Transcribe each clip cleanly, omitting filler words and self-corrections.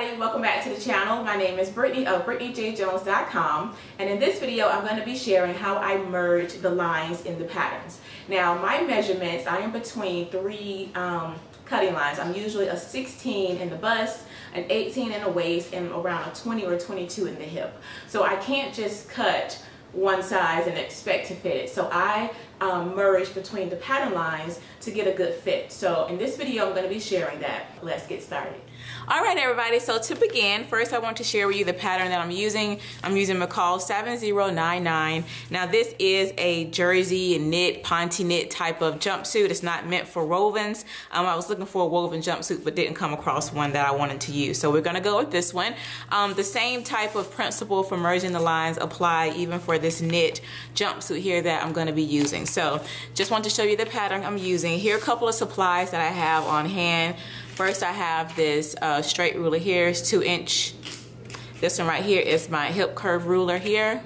everybody, welcome back to the channel. My name is Brittany of BrittanyJJones.com, and in this video I'm going to be sharing how I merge the lines in the patterns. Now my measurements, I am between three cutting lines. I'm usually a 16 in the bust, an 18 in the waist, and around a 20 or 22 in the hip. So I can't just cut one size and expect to fit it. So I merge between the pattern lines to get a good fit. So in this video I'm going to be sharing that. Let's get started. Alright everybody, so to begin, first I want to share with you the pattern that I'm using. I'm using McCalls 7099. Now this is a jersey knit, ponte knit type of jumpsuit. It's not meant for wovens. I was looking for a woven jumpsuit but didn't come across one that I wanted to use. So we're going to go with this one. The same type of principle for merging the lines apply even for this knit jumpsuit here that I'm going to be using. So just want to show you the pattern I'm using. Here are a couple of supplies that I have on hand. First I have this straight ruler here. It's 2-inch. This one right here is my hip curve ruler here.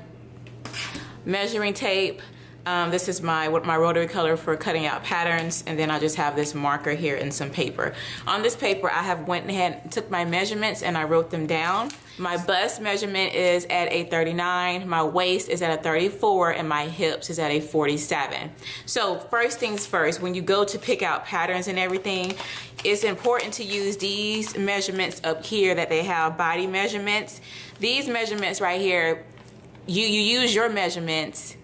Measuring tape. This is my rotary color for cutting out patterns, and then I just have this marker here and some paper. On this paper I have went ahead and took my measurements and I wrote them down. My bust measurement is at a 39, my waist is at a 34, and my hips is at a 47. So first things first, when you go to pick out patterns and everything, it's important to use these measurements up here that they have body measurements. These measurements right here, you use your measurements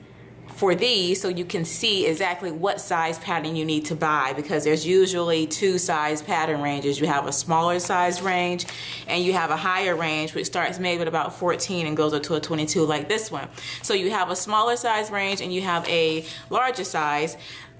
for these so you can see exactly what size pattern you need to buy, because there's usually two size pattern ranges. You have a smaller size range and you have a higher range which starts maybe at about 14 and goes up to a 22 like this one. So you have a smaller size range and you have a larger size.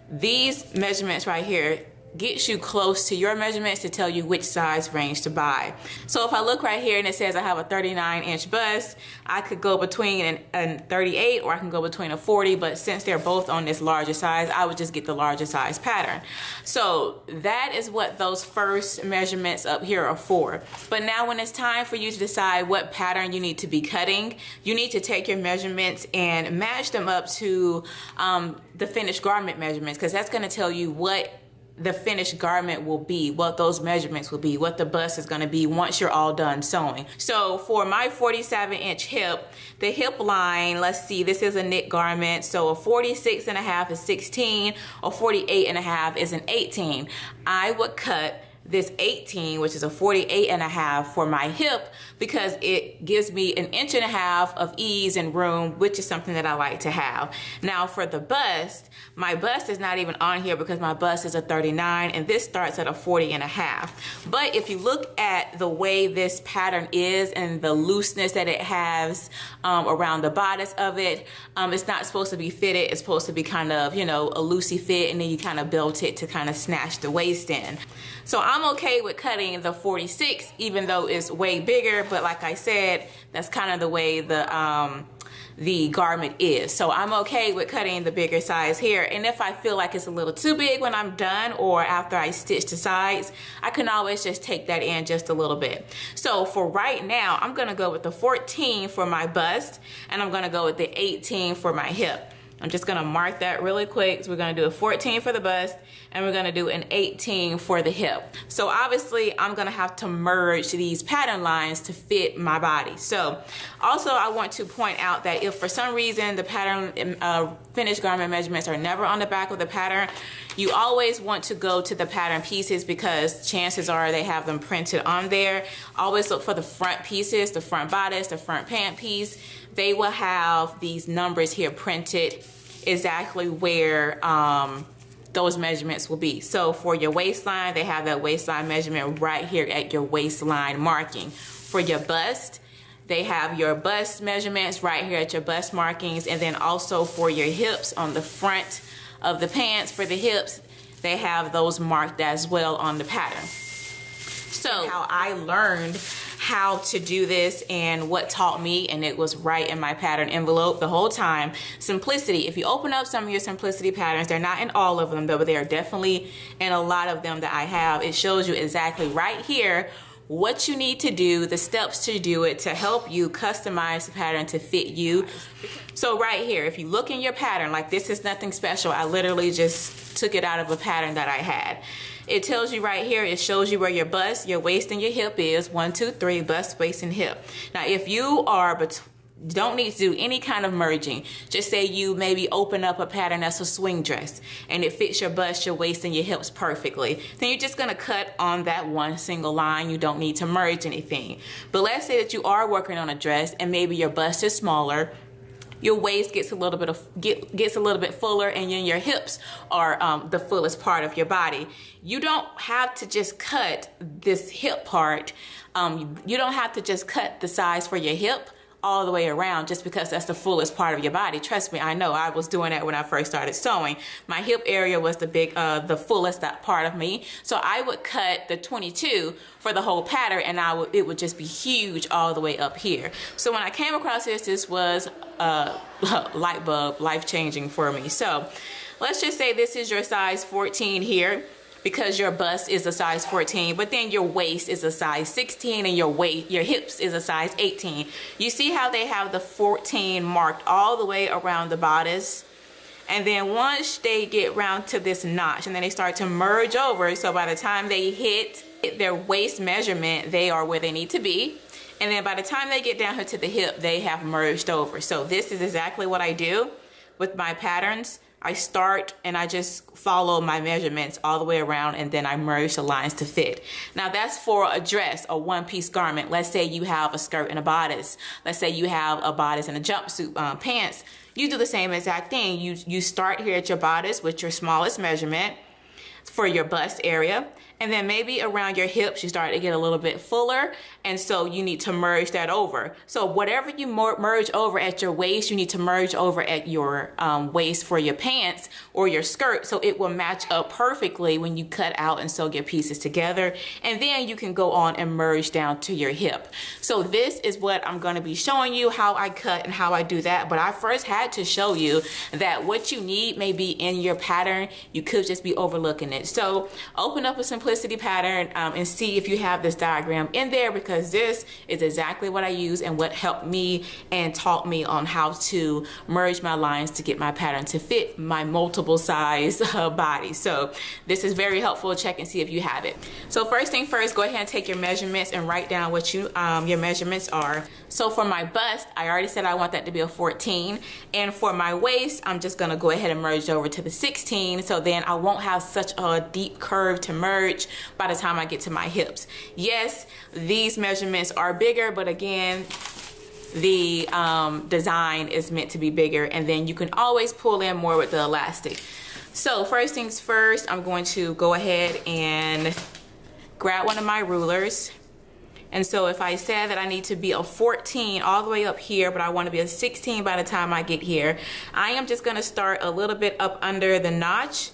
These measurements right here gets you close to your measurements to tell you which size range to buy. So if I look right here and it says I have a 39-inch bust, I could go between a 38 or I can go between a 40, but since they're both on this larger size, I would just get the larger size pattern. So that is what those first measurements up here are for. But now when it's time for you to decide what pattern you need to be cutting, you need to take your measurements and match them up to the finished garment measurements, because that's going to tell you what the finished garment will be, what those measurements will be, what the bust is going to be once you're all done sewing. So for my 47-inch hip, the hip line, let's see, this is a knit garment, so a 46.5 is 16, or 48.5 is an 18. I would cut this 18, which is a 48.5 for my hip, because it gives me an 1.5 inches of ease and room, which is something that I like to have. Now for the bust, my bust is not even on here because my bust is a 39 and this starts at a 40.5. But if you look at the way this pattern is and the looseness that it has around the bodice of it, it's not supposed to be fitted. It's supposed to be kind of, you know, a loosey fit, and then you kind of belt it to kind of snatch the waist in. So I'm okay with cutting the 46, even though it's way bigger, but like I said, that's kind of the way the garment is. So I'm okay with cutting the bigger size here, and if I feel like it's a little too big when I'm done or after I stitch the sides, I can always just take that in just a little bit. So for right now, I'm gonna go with the 14 for my bust, and I'm gonna go with the 18 for my hip. I'm just gonna mark that really quick. So we're gonna do a 14 for the bust and we're gonna do an 18 for the hip. So obviously I'm gonna have to merge these pattern lines to fit my body. So also I want to point out that if for some reason the pattern finished garment measurements are never on the back of the pattern, you always want to go to the pattern pieces, because chances are they have them printed on there. Always look for the front pieces, the front bodice, the front pant piece. They will have these numbers here printed exactly where those measurements will be. So for your waistline, they have that waistline measurement right here at your waistline marking. For your bust, they have your bust measurements right here at your bust markings, and then also for your hips on the front of the pants, for the hips, they have those marked as well on the pattern. So how I learned how to do this and what taught me, and it was right in my pattern envelope the whole time. Simplicity. If you open up some of your simplicity patterns, they're not in all of them though, but they are definitely in a lot of them that I have. It shows you exactly right here what you need to do, the steps to do it, to help you customize the pattern to fit you. So right here, if you look in your pattern, like this is nothing special. I literally just took it out of a pattern that I had. it tells you right here, it shows you where your bust, your waist, and your hip is. 1, 2, 3, bust, waist, and hip. Now, if you are don't need to do any kind of merging. Just say you maybe open up a pattern that's a swing dress and it fits your bust, your waist, and your hips perfectly. Then you're just gonna cut on that one single line. You don't need to merge anything. But let's say that you are working on a dress and maybe your bust is smaller, your waist gets a little bit fuller, and then your hips are the fullest part of your body. You don't have to just cut this hip part. You don't have to just cut the size for your hip all the way around just because that's the fullest part of your body. Trust me, I know. I was doing that when I first started sewing. My hip area was the fullest part of me. So I would cut the 22 for the whole pattern, and it would just be huge all the way up here. So when I came across this was light bulb, life-changing for me. So let's just say this is your size 14 here, because your bust is a size 14, but then your waist is a size 16 and your hips is a size 18. You see how they have the 14 marked all the way around the bodice? And then once they get round to this notch and then they start to merge over, so by the time they hit their waist measurement, they are where they need to be. And then by the time they get down here to the hip, they have merged over. So this is exactly what I do with my patterns. I start and I just follow my measurements all the way around, and then I merge the lines to fit. Now that's for a dress, a one-piece garment. Let's say you have a skirt and a bodice. Let's say you have a bodice and a jumpsuit pants. You do the same exact thing. You start here at your bodice with your smallest measurement for your bust area, and then maybe around your hips you start to get a little bit fuller, and so you need to merge that over. So whatever you merge over at your waist, you need to merge over at your waist for your pants or your skirt, so it will match up perfectly when you cut out and sew your pieces together, and then you can go on and merge down to your hip. So this is what I'm going to be showing you, how I cut and how I do that. But I first had to show you that what you need may be in your pattern. You could just be overlooking it. So open up a simplicity pattern and see if you have this diagram in there, because this is exactly what I use and what helped me and taught me on how to merge my lines to get my pattern to fit my multiple size body. So this is very helpful. Check and see if you have it. So first thing first, go ahead and take your measurements and write down what your measurements are. So for my bust, I already said I want that to be a 14, and for my waist, I'm just gonna go ahead and merge over to the 16, so then I won't have such a deep curve to merge by the time I get to my hips. Yes, these measurements are bigger, but again, the design is meant to be bigger, and then you can always pull in more with the elastic. So first things first, I'm going to go ahead and grab one of my rulers. And so if I said that I need to be a 14 all the way up here, but I want to be a 16 by the time I get here, I am just going to start a little bit up under the notch.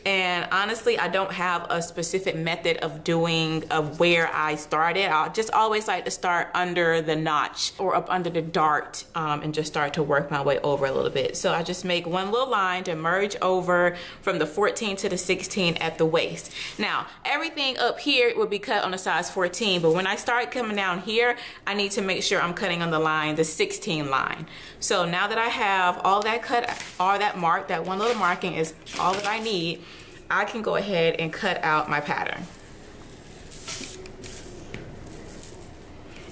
And honestly, I don't have a specific method of where I started. I just always like to start under the notch or up under the dart and just start to work my way over a little bit. So I just make one little line to merge over from the 14 to the 16 at the waist. Now, everything up here will be cut on a size 14, but when I start coming down here, I need to make sure I'm cutting on the line, the 16 line. So now that I have all that cut, all that marked, that one little marking is all that I need, I can go ahead and cut out my pattern.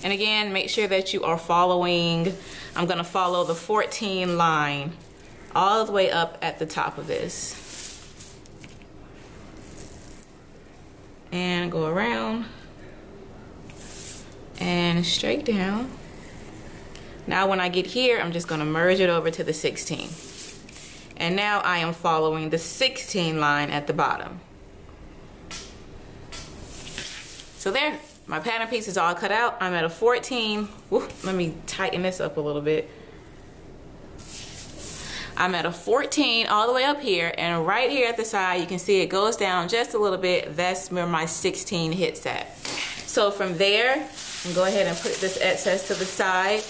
And again, make sure that you are following, I'm gonna follow the 14 line all the way up at the top of this. And go around and straight down. Now when I get here, I'm just gonna merge it over to the 16. And now I am following the 16 line at the bottom. So there, my pattern piece is all cut out. I'm at a 14. Woo, let me tighten this up a little bit. I'm at a 14 all the way up here, and right here at the side, you can see it goes down just a little bit. That's where my 16 hits at. So from there, I can go ahead and put this excess to the side,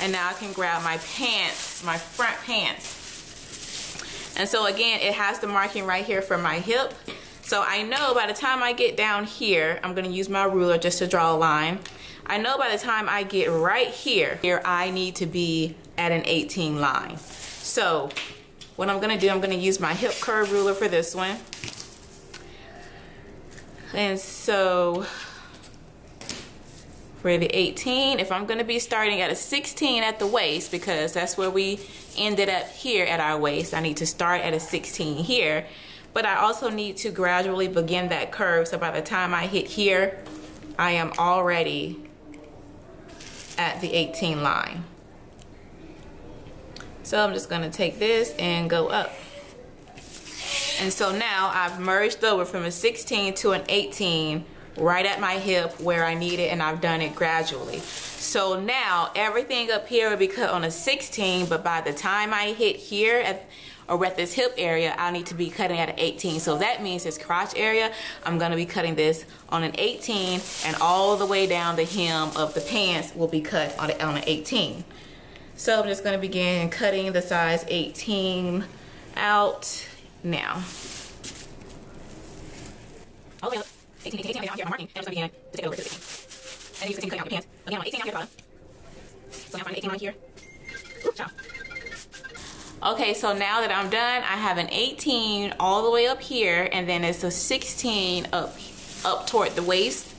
and now I can grab my pants, my front pants. And so again, it has the marking right here for my hip. So I know by the time I get down here, I'm gonna use my ruler just to draw a line. I know by the time I get right here, I need to be at an 18 line. So what I'm gonna do, I'm gonna use my hip curve ruler for this one. And so for the 18, if I'm gonna be starting at a 16 at the waist, because that's where we ended up here at our waist, I need to start at a 16 here, but I also need to gradually begin that curve, so by the time I hit here, I am already at the 18 line. So I'm just gonna take this and go up. And so now I've merged over from a 16 to an 18 right at my hip where I need it, and I've done it gradually. So now everything up here will be cut on a 16, but by the time I hit here at this hip area, I need to be cutting at an 18. So that means this crotch area, I'm gonna be cutting this on an 18, and all the way down the hem of the pants will be cut on an 18. So I'm just gonna begin cutting the size 18 out now. All the way up, 18, 18, 18, I'm here, I'm marking, and I'm just gonna begin to take it over to 16. And you can continue cutting out the pants. Again, on 18 down here at the bottom. So now I'm 18 on here. Ooh, ciao. Okay, so now that I'm done, I have an 18 all the way up here, and then it's a 16 up toward the waist,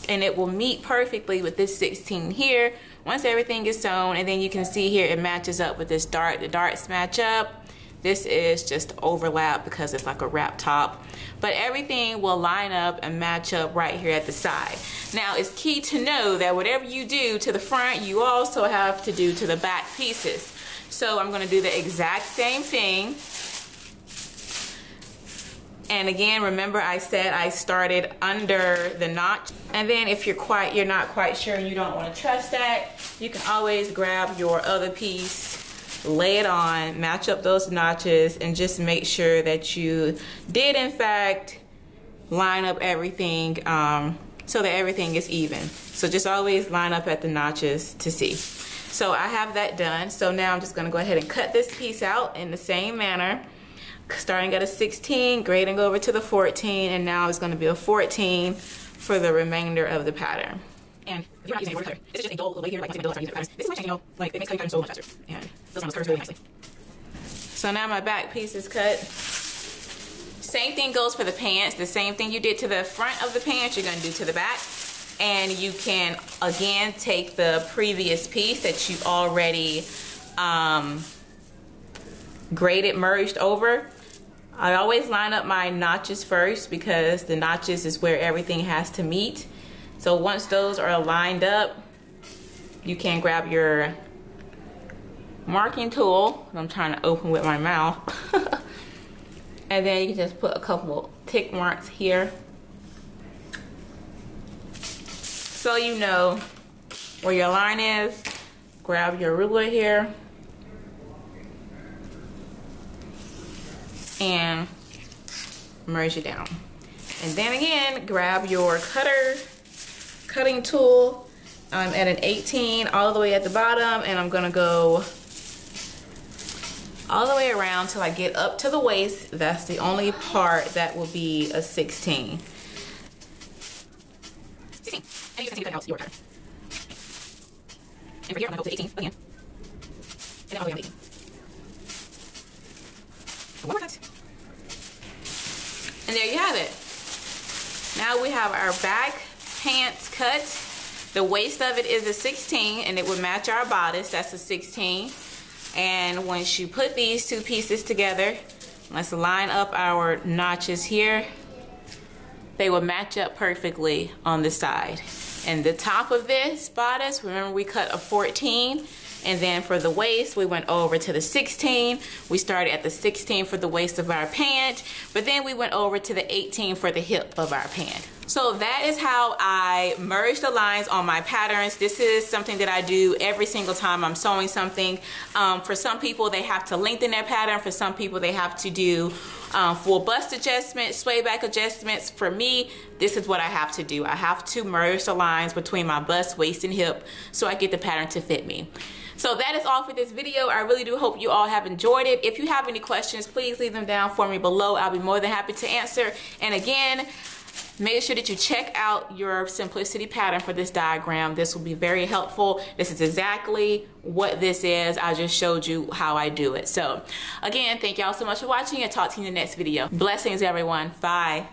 and it will meet perfectly with this 16 here once everything is sewn. And then you can see here it matches up with this dart. The darts match up. This is just overlap because it's like a wrap top, but everything will line up and match up right here at the side. Now it's key to know that whatever you do to the front, you also have to do to the back pieces. So I'm gonna do the exact same thing. And again, remember I said I started under the notch. And then if you're not quite sure and you don't want to trust that, you can always grab your other piece, lay it on, match up those notches, and just make sure that you did in fact line up everything so that everything is even. So just always line up at the notches to see. So I have that done. So now I'm just gonna go ahead and cut this piece out in the same manner, starting at a 16, grading over to the 14, and now it's gonna be a 14 for the remainder of the pattern. And if you're not using a border cutter, this is just a dull way here, like once I use patterns. This is my changing, like it makes cutting patterns so much faster, and those ones curves really nicely. So now my back piece is cut. Same thing goes for the pants. The same thing you did to the front of the pants, you're gonna do to the back. And you can, again, take the previous piece that you already graded, merged over. I always line up my notches first because the notches is where everything has to meet. So once those are lined up, you can grab your marking tool. I'm trying to open with my mouth. And then you can just put a couple tick marks here, so you know where your line is. Grab your ruler here and merge it down. And then again, grab your cutting tool. I'm at an 18 all the way at the bottom, and I'm gonna go all the way around till I get up to the waist. That's the only part that will be a 16. 16. And you can continue cutting out your pattern. And for here, I'm gonna go to 18 again. And then all the way down to 18. So one more cut. And there you have it. Now we have our back pants cut. The waist of it is a 16, and it would match our bodice. That's a 16. And once you put these two pieces together, let's line up our notches here. They will match up perfectly on the side. And the top of this bodice, remember we cut a 14, and then for the waist we went over to the 16. We started at the 16 for the waist of our pant, but then we went over to the 18 for the hip of our pant. So that is how I merge the lines on my patterns. This is something that I do every single time I'm sewing something. For some people, they have to lengthen their pattern. For some people, they have to do full bust adjustments, sway back adjustments. For me, this is what I have to do. I have to merge the lines between my bust, waist, and hip so I get the pattern to fit me. So that is all for this video. I really do hope you all have enjoyed it. If you have any questions, please leave them down for me below. I'll be more than happy to answer. And again, make sure that you check out your simplicity pattern for this diagram. This will be very helpful. This is exactly what this is. I just showed you how I do it. So again, thank y'all so much for watching, and talk to you in the next video. Blessings, everyone. Bye.